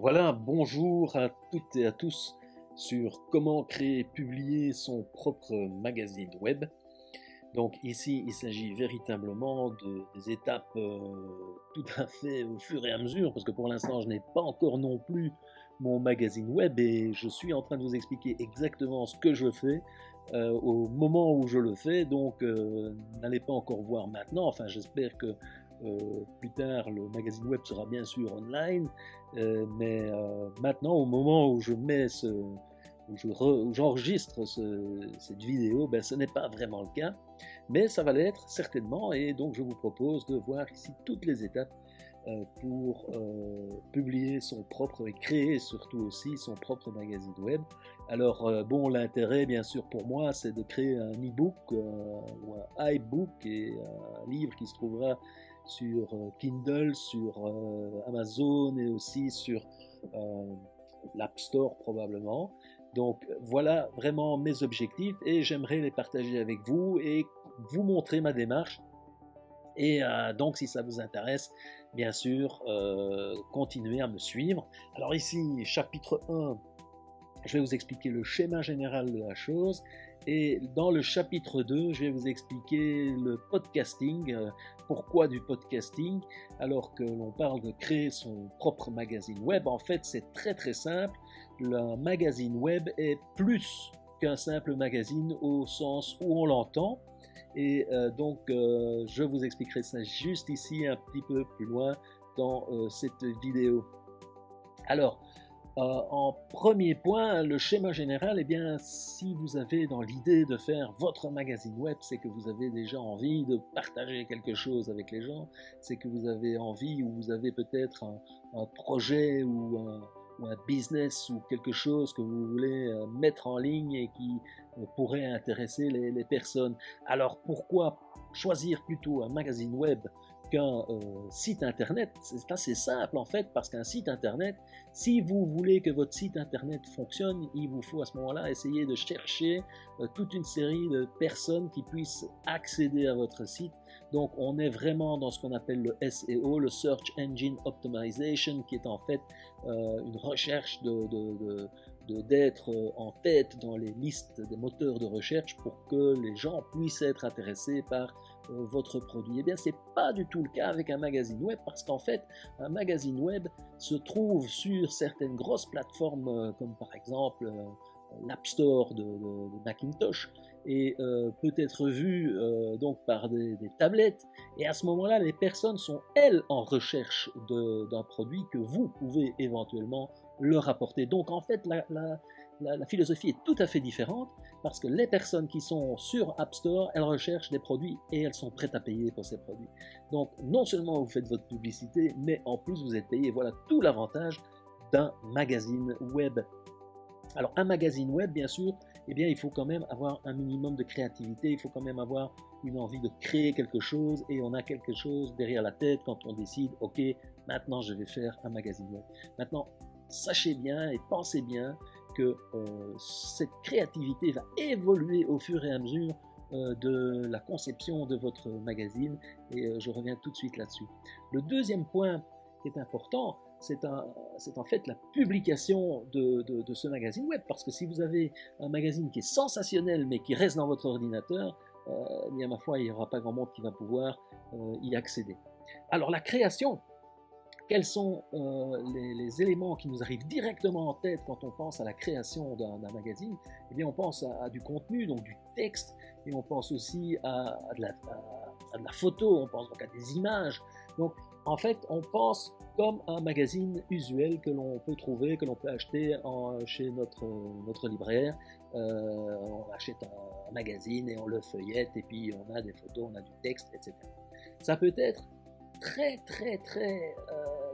Voilà, bonjour à toutes et à tous sur comment créer et publier son propre magazine web. Donc ici, il s'agit véritablement des étapes tout à fait au fur et à mesure, parce que pour l'instant, je n'ai pas encore non plus mon magazine web et je suis en train de vous expliquer exactement ce que je fais au moment où je le fais. Donc n'allez pas encore voir maintenant, enfin j'espère que plus tard le magazine web sera bien sûr online, mais maintenant au moment où je mets où j'enregistre cette vidéo, ben, ce n'est pas vraiment le cas, mais ça va l'être certainement, et donc je vous propose de voir ici toutes les étapes pour publier son propre et créer surtout aussi son propre magazine web. Alors bon, l'intérêt bien sûr pour moi, c'est de créer un e-book ou un iBook, et un livre qui se trouvera sur Kindle, sur Amazon et aussi sur l'App Store probablement. Donc voilà vraiment mes objectifs et j'aimerais les partager avec vous et vous montrer ma démarche. Et donc si ça vous intéresse, bien sûr, continuez à me suivre. Alors ici, chapitre 1, je vais vous expliquer le schéma général de la chose. Et dans le chapitre 2, je vais vous expliquer le podcasting. Pourquoi du podcasting alors que l'on parle de créer son propre magazine web? En fait, c'est très très simple. Le magazine web est plus qu'un simple magazine au sens où on l'entend. Et donc, je vous expliquerai ça juste ici, un petit peu plus loin dans cette vidéo. Alors, en premier point, le schéma général, eh bien, si vous avez dans l'idée de faire votre magazine web, c'est que vous avez déjà envie de partager quelque chose avec les gens, c'est que vous avez envie, ou vous avez peut-être un projet ou un business ou quelque chose que vous voulez mettre en ligne et qui pourrait intéresser les personnes. Alors pourquoi choisir plutôt un magazine web qu'un site internet? C'est assez simple en fait, parce qu'un site internet, si vous voulez que votre site internet fonctionne, il vous faut à ce moment-là essayer de chercher toute une série de personnes qui puissent accéder à votre site. Donc on est vraiment dans ce qu'on appelle le SEO, le Search Engine Optimization, qui est en fait une recherche d'être en tête dans les listes des moteurs de recherche pour que les gens puissent être intéressés par votre produit. Eh bien, ce n'est pas du tout le cas avec un magazine web, parce qu'en fait, un magazine web se trouve sur certaines grosses plateformes, comme par exemple l'App Store de Macintosh, et peut être vu donc par des tablettes. Et à ce moment-là, les personnes sont, elles, en recherche d'un produit que vous pouvez éventuellement leur apporter. Donc, en fait, la philosophie est tout à fait différente, parce que les personnes qui sont sur App Store, elles recherchent des produits et elles sont prêtes à payer pour ces produits. Donc, non seulement vous faites votre publicité, mais en plus vous êtes payé. Voilà tout l'avantage d'un magazine web. Alors un magazine web, bien sûr, eh bien, il faut quand même avoir un minimum de créativité, il faut quand même avoir une envie de créer quelque chose, et on a quelque chose derrière la tête quand on décide, ok, maintenant je vais faire un magazine web. Maintenant, sachez bien et pensez bien que cette créativité va évoluer au fur et à mesure de la conception de votre magazine, et je reviens tout de suite là-dessus. Le deuxième point qui est important, c'est en fait la publication de ce magazine web, parce que si vous avez un magazine qui est sensationnel mais qui reste dans votre ordinateur, bien ma foi, il n'y aura pas grand monde qui va pouvoir y accéder. Alors la création, quels sont les éléments qui nous arrivent directement en tête quand on pense à la création d'un magazine? Eh bien, on pense à du contenu, donc du texte, et on pense aussi à de la photo, on pense donc à des images. Donc, en fait, on pense comme un magazine usuel que l'on peut trouver, que l'on peut acheter chez notre libraire. On achète un magazine et on le feuillette, et puis on a des photos, on a du texte, etc. Ça peut être très très très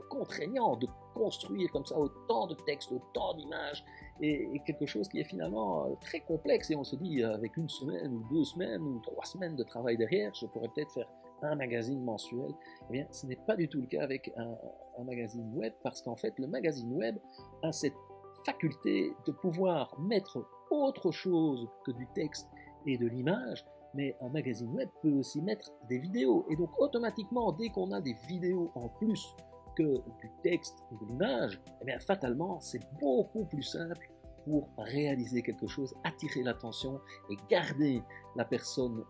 contraignant de construire comme ça autant de textes, autant d'images, et quelque chose qui est finalement très complexe, et on se dit avec une semaine ou 2 semaines ou 3 semaines de travail derrière, je pourrais peut-être faire un magazine mensuel. Eh bien, ce n'est pas du tout le cas avec un magazine web, parce qu'en fait le magazine web a cette faculté de pouvoir mettre autre chose que du texte et de l'image, mais un magazine web peut aussi mettre des vidéos, et donc automatiquement, dès qu'on a des vidéos en plus que du texte ou de l'image, eh bien fatalement, c'est beaucoup plus simple pour réaliser quelque chose, attirer l'attention et garder la personne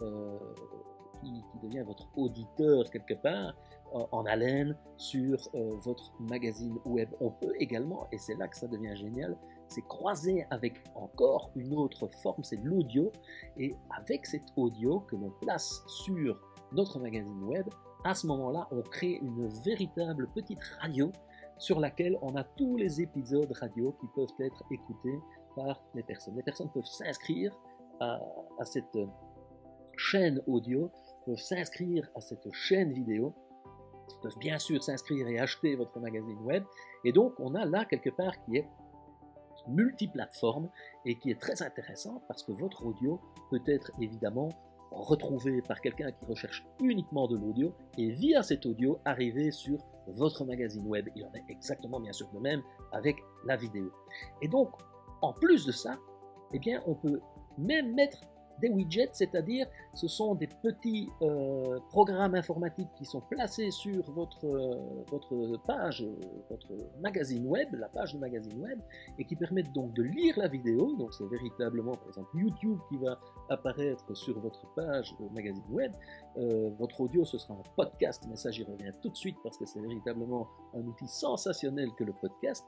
qui devient votre auditeur quelque part en haleine sur votre magazine web. On peut également, et c'est là que ça devient génial, c'est croiser avec encore une autre forme, c'est l'audio, et avec cet audio que l'on place sur notre magazine web, à ce moment-là, on crée une véritable petite radio sur laquelle on a tous les épisodes radio qui peuvent être écoutés par les personnes. Les personnes peuvent s'inscrire à cette chaîne audio, peuvent s'inscrire à cette chaîne vidéo, peuvent bien sûr s'inscrire et acheter votre magazine web, et donc on a là quelque part qui est multiplateforme et qui est très intéressant parce que votre audio peut être évidemment retrouvé par quelqu'un qui recherche uniquement de l'audio et via cet audio arriver sur votre magazine web. Il en est exactement bien sûr de même avec la vidéo. Et donc, en plus de ça, eh bien, on peut même mettre des widgets, c'est-à-dire ce sont des petits programmes informatiques qui sont placés sur votre page, votre magazine web, la page de magazine web, et qui permettent donc de lire la vidéo. Donc c'est véritablement, par exemple, YouTube qui va apparaître sur votre page de magazine web. Votre audio, ce sera un podcast, mais ça j'y reviens tout de suite parce que c'est véritablement un outil sensationnel que le podcast.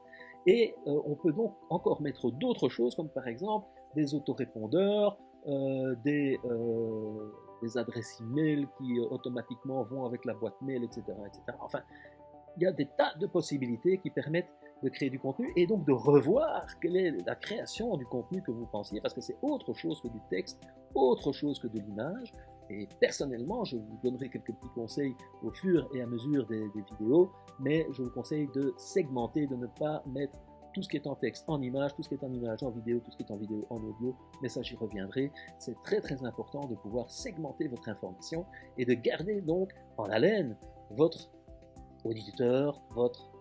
Et on peut donc encore mettre d'autres choses, comme par exemple des autorépondeurs, des adresses email qui automatiquement vont avec la boîte mail, etc., etc. Enfin, il y a des tas de possibilités qui permettent de créer du contenu et donc de revoir quelle est la création du contenu que vous pensiez, parce que c'est autre chose que du texte, autre chose que de l'image. Et personnellement, je vous donnerai quelques petits conseils au fur et à mesure des vidéos, mais je vous conseille de segmenter, de ne pas mettre tout ce qui est en texte en image, tout ce qui est en image en vidéo, tout ce qui est en vidéo en audio, mais ça j'y reviendrai. C'est très très important de pouvoir segmenter votre information et de garder donc en haleine votre auditeur, votre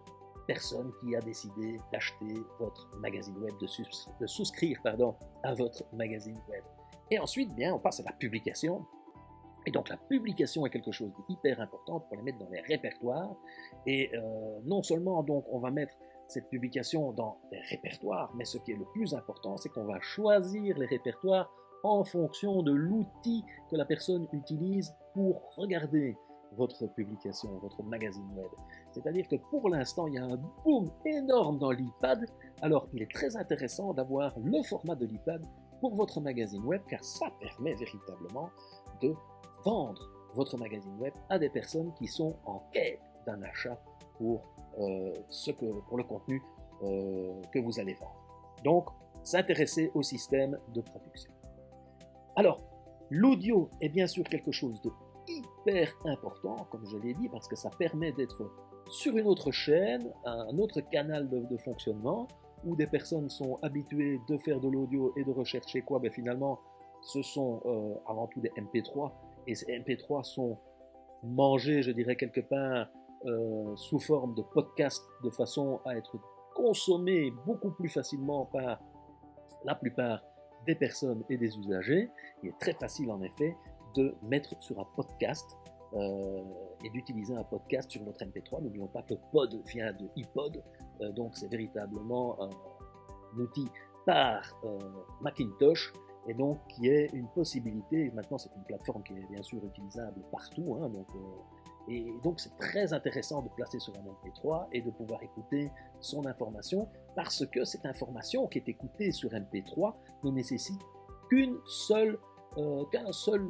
personne qui a décidé d'acheter votre magazine web, de souscrire à votre magazine web. Et ensuite, bien, on passe à la publication. Et donc la publication est quelque chose d'hyper important pour les mettre dans les répertoires. Et non seulement donc on va mettre cette publication dans les répertoires, mais ce qui est le plus important, c'est qu'on va choisir les répertoires en fonction de l'outil que la personne utilise pour regarder votre publication, votre magazine web. C'est-à-dire que pour l'instant, il y a un boom énorme dans l'iPad, alors il est très intéressant d'avoir le format de l'iPad pour votre magazine web, car ça permet véritablement de vendre votre magazine web à des personnes qui sont en quête d'un achat pour le contenu que vous allez vendre. Donc, s'intéresser au système de production. Alors, l'audio est bien sûr quelque chose de hyper important, comme je l'ai dit, parce que ça permet d'être sur une autre chaîne, un autre canal de fonctionnement, où des personnes sont habituées de faire de l'audio et de rechercher quoi? Ben, finalement, ce sont avant tout des MP3, et ces MP3 sont mangés, je dirais, quelque part sous forme de podcast, de façon à être consommés beaucoup plus facilement par la plupart des personnes et des usagers. Il est très facile en effet de mettre sur un podcast et d'utiliser un podcast sur votre MP3. N'oublions pas que pod vient de iPod, donc c'est véritablement un outil par Macintosh, et donc qui est une possibilité. Maintenant c'est une plateforme qui est bien sûr utilisable partout, hein, et donc c'est très intéressant de placer sur un MP3 et de pouvoir écouter son information, parce que cette information qui est écoutée sur MP3 ne nécessite qu'un seul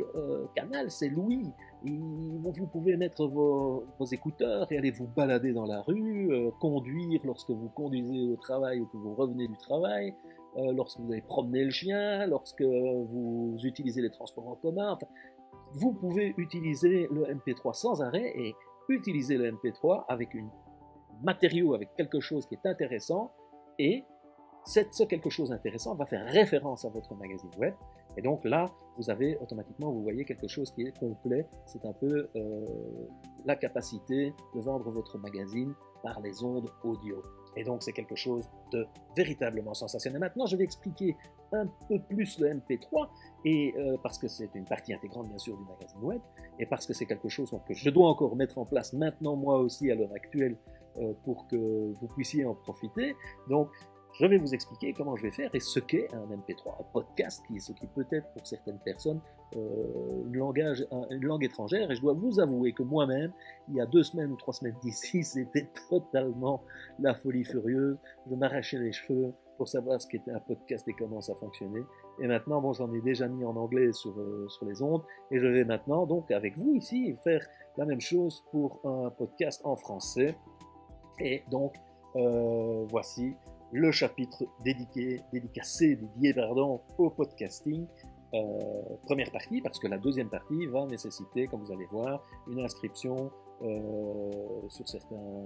canal, c'est l'ouïe. Vous pouvez mettre vos écouteurs et aller vous balader dans la rue, conduire lorsque vous conduisez au travail ou que vous revenez du travail, lorsque vous allez promener le chien, lorsque vous utilisez les transports en commun. Enfin, vous pouvez utiliser le MP3 sans arrêt et utiliser le MP3 avec un matériau, avec quelque chose qui est intéressant, et ce quelque chose d'intéressant va faire référence à votre magazine web. Et donc là, vous avez automatiquement, vous voyez quelque chose qui est complet. C'est un peu la capacité de vendre votre magazine par les ondes audio. Et donc c'est quelque chose de véritablement sensationnel. Maintenant, je vais expliquer un peu plus le MP3, et parce que c'est une partie intégrante bien sûr du magazine web, et parce que c'est quelque chose que je dois encore mettre en place maintenant moi aussi à l'heure actuelle pour que vous puissiez en profiter. Donc, je vais vous expliquer comment je vais faire et ce qu'est un MP3, un podcast, ce qui peut être pour certaines personnes une langue étrangère. Et je dois vous avouer que moi-même, il y a 2 semaines ou 3 semaines d'ici, c'était totalement la folie furieuse. Je m'arrachais les cheveux pour savoir ce qu'était un podcast et comment ça fonctionnait. Et maintenant, bon, j'en ai déjà mis en anglais sur les ondes. Et je vais maintenant, donc, avec vous ici, faire la même chose pour un podcast en français. Et donc, voici le chapitre dédié au podcasting. Première partie, parce que la deuxième partie va nécessiter, comme vous allez voir, une inscription sur certains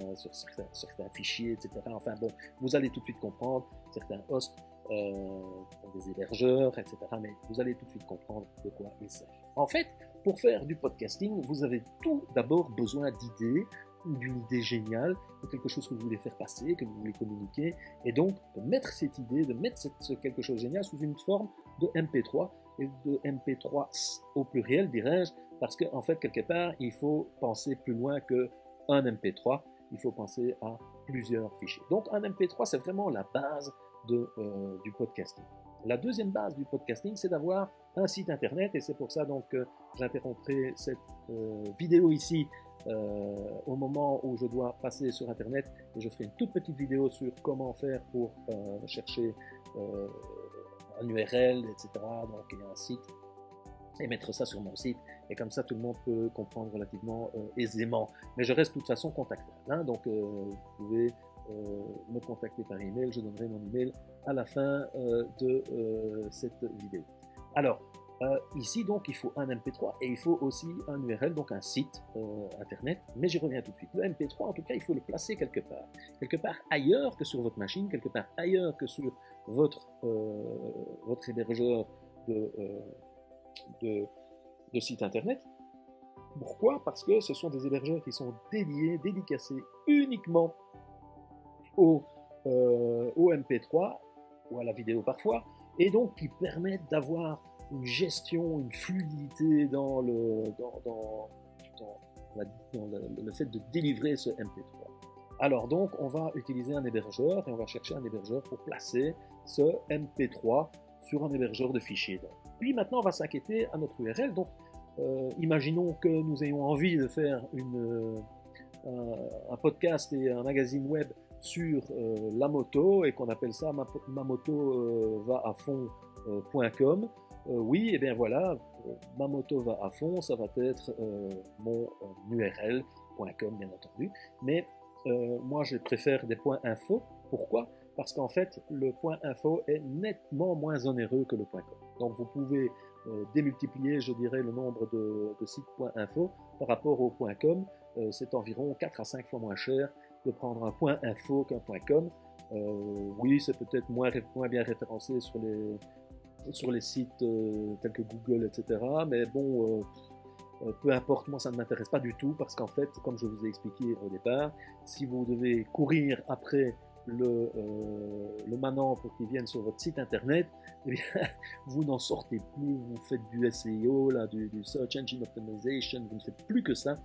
fichiers, etc. Enfin bon, vous allez tout de suite comprendre, certains hosts, des hébergeurs, etc. Mais vous allez tout de suite comprendre de quoi il s'agit. En fait, pour faire du podcasting, vous avez tout d'abord besoin d'idées, d'une idée géniale, de quelque chose que vous voulez faire passer, que vous voulez communiquer, et donc de mettre cette idée, de mettre ce quelque chose de génial sous une forme de MP3, et de MP3 au pluriel, dirais-je, parce qu'en fait, quelque part, il faut penser plus loin qu'un MP3, il faut penser à plusieurs fichiers. Donc un MP3, c'est vraiment la base du podcasting. La deuxième base du podcasting, c'est d'avoir un site internet, et c'est pour ça donc que j'interromprai cette vidéo ici au moment où je dois passer sur internet, et je ferai une toute petite vidéo sur comment faire pour chercher un URL, etc. Donc il y a un site, et mettre ça sur mon site, et comme ça tout le monde peut comprendre relativement aisément. Mais je reste de toute façon contactable, hein, donc vous pouvez me contacter par email, je donnerai mon email à la fin de cette vidéo. Alors, ici donc il faut un MP3 et il faut aussi un URL, donc un site internet, mais j'y reviens tout de suite. Le MP3 en tout cas il faut le placer quelque part ailleurs que sur votre machine, quelque part ailleurs que sur votre hébergeur de site internet. Pourquoi? Parce que ce sont des hébergeurs qui sont dédicacés uniquement au MP3 ou à la vidéo parfois, et donc qui permettent d'avoir une gestion, une fluidité dans le fait de délivrer ce MP3. Alors donc, on va utiliser un hébergeur et on va chercher un hébergeur pour placer ce MP3 sur un hébergeur de fichiers. Puis maintenant, on va s'inquiéter à notre URL. Donc, imaginons que nous ayons envie de faire un podcast et un magazine web sur la moto et qu'on appelle ça mamotovafond.com. Oui, et bien voilà, ma moto va à fond, ça va être mon URL.com bien entendu, mais moi je préfère des points .info. Pourquoi? Parce qu'en fait le point .info est nettement moins onéreux que le .com. Donc vous pouvez démultiplier, je dirais, le nombre de sites .info par rapport au .com. C'est environ 4 à 5 fois moins cher de prendre un .info qu'un .com. Oui, c'est peut-être moins bien référencé sur les sites tels que Google, etc. Mais bon, peu importe, moi ça ne m'intéresse pas du tout parce qu'en fait, comme je vous ai expliqué au départ, si vous devez courir après le manant pour qu'il vienne sur votre site internet, eh bien, vous n'en sortez plus, vous faites du SEO, là, du Search Engine Optimization, vous ne faites plus que ça.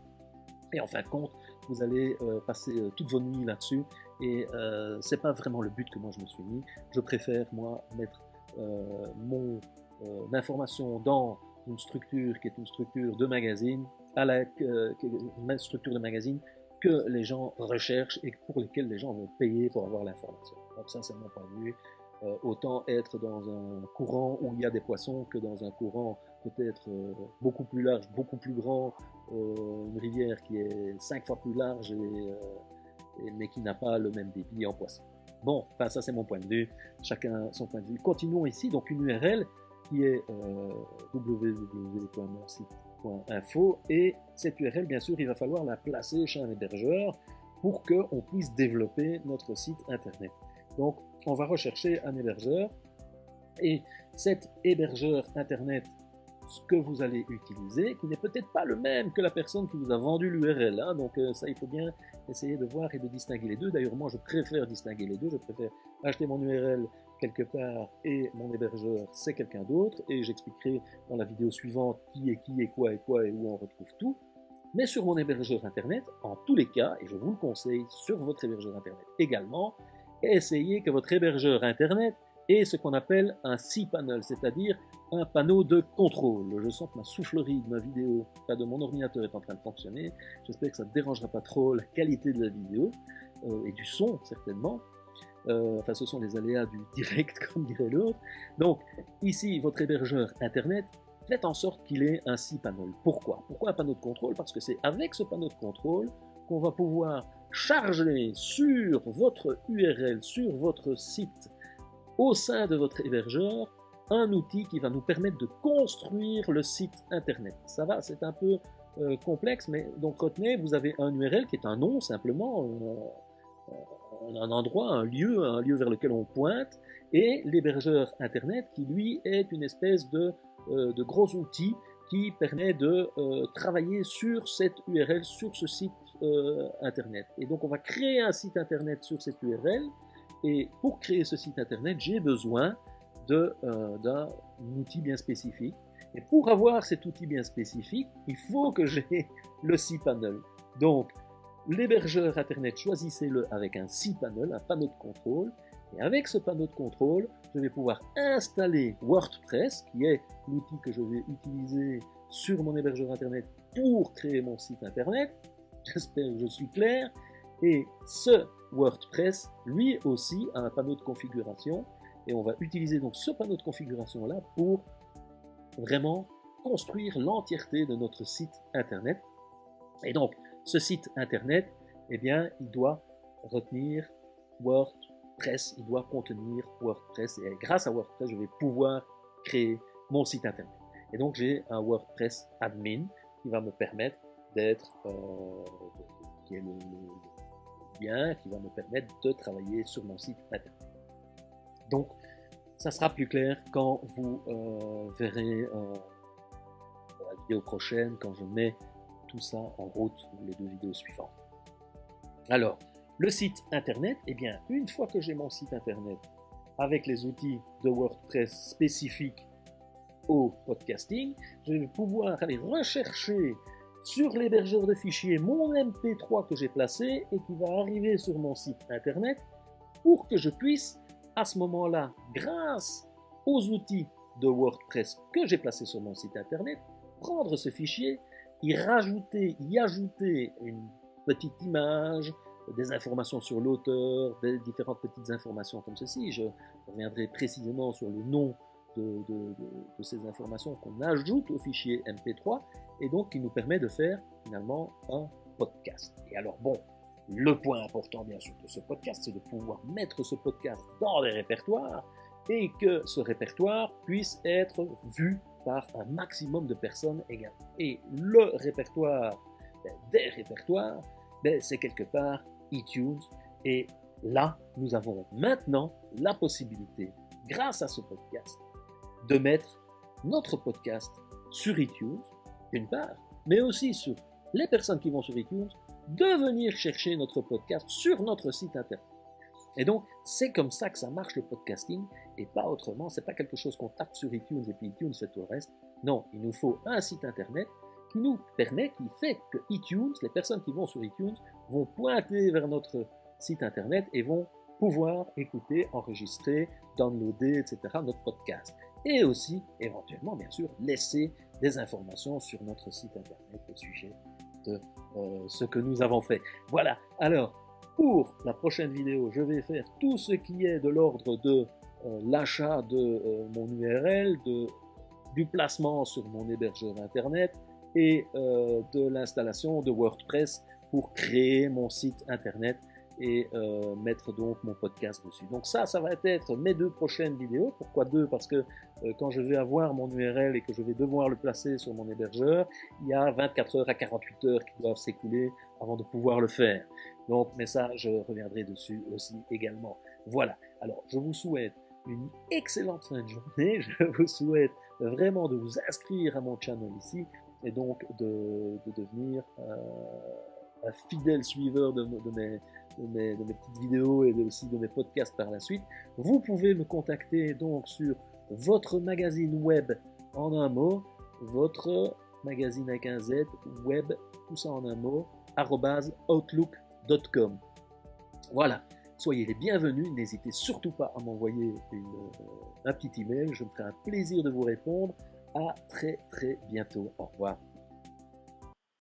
Et en fin de compte, vous allez passer toutes vos nuits là-dessus, et c'est pas vraiment le but que moi je me suis mis. Je préfère, moi, mettre mon information dans une structure qui est une structure de magazine, une structure de magazine que les gens recherchent et pour lesquels les gens vont payer pour avoir l'information. Donc ça, c'est mon point de vue. Autant être dans un courant où il y a des poissons que dans un courant peut-être beaucoup plus large, beaucoup plus grand, une rivière qui est 5 fois plus large mais qui n'a pas le même débit en poisson. Bon, enfin ça c'est mon point de vue, chacun son point de vue. Continuons ici, donc une URL qui est www.monsite.info, et cette URL bien sûr il va falloir la placer chez un hébergeur pour qu'on puisse développer notre site internet. Donc on va rechercher un hébergeur, et cet hébergeur internet que vous allez utiliser, qui n'est peut-être pas le même que la personne qui vous a vendu l'URL, hein, donc ça il faut bien essayer de voir et de distinguer les deux. D'ailleurs moi je préfère distinguer les deux, je préfère acheter mon URL quelque part et mon hébergeur c'est quelqu'un d'autre, et j'expliquerai dans la vidéo suivante qui est quoi et où on retrouve tout. mais sur mon hébergeur Internet, en tous les cas, et je vous le conseille sur votre hébergeur Internet également, essayez que votre hébergeur Internet ait ce qu'on appelle un cPanel, c'est-à-dire un panneau de contrôle. Je sens que ma soufflerie de ma vidéo, pas de mon ordinateur est en train de fonctionner. J'espère que ça ne dérangera pas trop la qualité de la vidéo et du son certainement. Enfin, ce sont les aléas du direct, comme dirait l'autre. Donc, ici, votre hébergeur Internet, faites en sorte qu'il ait un cPanel. Pourquoi? Pourquoi un panneau de contrôle? Parce que c'est avec ce panneau de contrôle qu'on va pouvoir charger sur votre URL, sur votre site, au sein de votre hébergeur, un outil qui va nous permettre de construire le site Internet. Ça va, c'est un peu complexe, mais donc retenez, vous avez un URL qui est un nom simplement, un endroit, un lieu vers lequel on pointe, et l'hébergeur Internet qui lui est une espèce de gros outil qui permet de travailler sur cette URL, sur ce site Internet. Et donc on va créer un site Internet sur cette URL, et pour créer ce site Internet, j'ai besoin d'un outil bien spécifique. Et pour avoir cet outil bien spécifique, il faut que j'ai le cPanel. Donc, l'hébergeur Internet, choisissez-le avec un cPanel, un panneau de contrôle. Et avec ce panneau de contrôle, je vais pouvoir installer WordPress, qui est l'outil que je vais utiliser sur mon hébergeur Internet pour créer mon site Internet. J'espère que je suis clair. Et ce WordPress, lui aussi, a un panneau de configuration. Et on va utiliser donc ce panneau de configuration-là pour vraiment construire l'entièreté de notre site Internet. Et donc, ce site Internet, eh bien, il doit retenir WordPress, il doit contenir WordPress. Et grâce à WordPress, je vais pouvoir créer mon site Internet. Et donc, j'ai un WordPress admin qui va me permettre d'être, qui est le lien qui va me permettre de travailler sur mon site Internet. Donc, ça sera plus clair quand vous verrez dans la vidéo prochaine, quand je mets tout ça en route, les deux vidéos suivantes. Alors, le site Internet, eh bien, une fois que j'ai mon site Internet avec les outils de WordPress spécifiques au podcasting, je vais pouvoir aller rechercher sur l'hébergeur de fichiers mon MP3 que j'ai placé et qui va arriver sur mon site Internet pour que je puisse à ce moment-là, grâce aux outils de WordPress que j'ai placés sur mon site Internet, prendre ce fichier, y ajouter une petite image, des informations sur l'auteur, des différentes petites informations comme ceci. Je reviendrai précisément sur le nom de ces informations qu'on ajoute au fichier MP3 et donc qui nous permet de faire finalement un podcast. Et alors bon, le point important bien sûr de ce podcast, c'est de pouvoir mettre ce podcast dans des répertoires et que ce répertoire puisse être vu par un maximum de personnes également. Et le répertoire des répertoires, c'est quelque part iTunes. Et là, nous avons maintenant la possibilité, grâce à ce podcast, de mettre notre podcast sur iTunes, d'une part, mais aussi sur les personnes qui vont sur iTunes, de venir chercher notre podcast sur notre site internet. Et donc, c'est comme ça que ça marche le podcasting, et pas autrement. C'est pas quelque chose qu'on tape sur iTunes et puis iTunes fait tout le reste. Non, il nous faut un site internet qui nous permet, qui fait que iTunes, les personnes qui vont sur iTunes, vont pointer vers notre site internet et vont pouvoir écouter, enregistrer, downloader, etc. notre podcast. Et aussi, éventuellement, bien sûr, laisser des informations sur notre site internet au sujet de ce que nous avons fait. Voilà, alors, pour la prochaine vidéo, je vais faire tout ce qui est de l'ordre de l'achat de mon URL, du placement sur mon hébergeur internet et de l'installation de WordPress pour créer mon site internet et mettre donc mon podcast dessus. Donc ça va être mes 2 prochaines vidéos. Pourquoi 2? Parce que quand je vais avoir mon URL et que je vais devoir le placer sur mon hébergeur, il y a 24 heures à 48 heures qui doivent s'écouler avant de pouvoir le faire. Donc, mais ça, je reviendrai dessus aussi également. Voilà. Alors, je vous souhaite une excellente fin de journée. Je vous souhaite vraiment de vous inscrire à mon channel ici et donc de devenir un fidèle suiveur de mes petites vidéos et aussi de mes podcasts par la suite. Vous pouvez me contacter donc sur votre magazine web en un mot, votre magazine avec un Z, web, tout ça en un mot, @outlook.com. Voilà, soyez les bienvenus, n'hésitez surtout pas à m'envoyer un petit email, je me ferai un plaisir de vous répondre. À très bientôt, au revoir.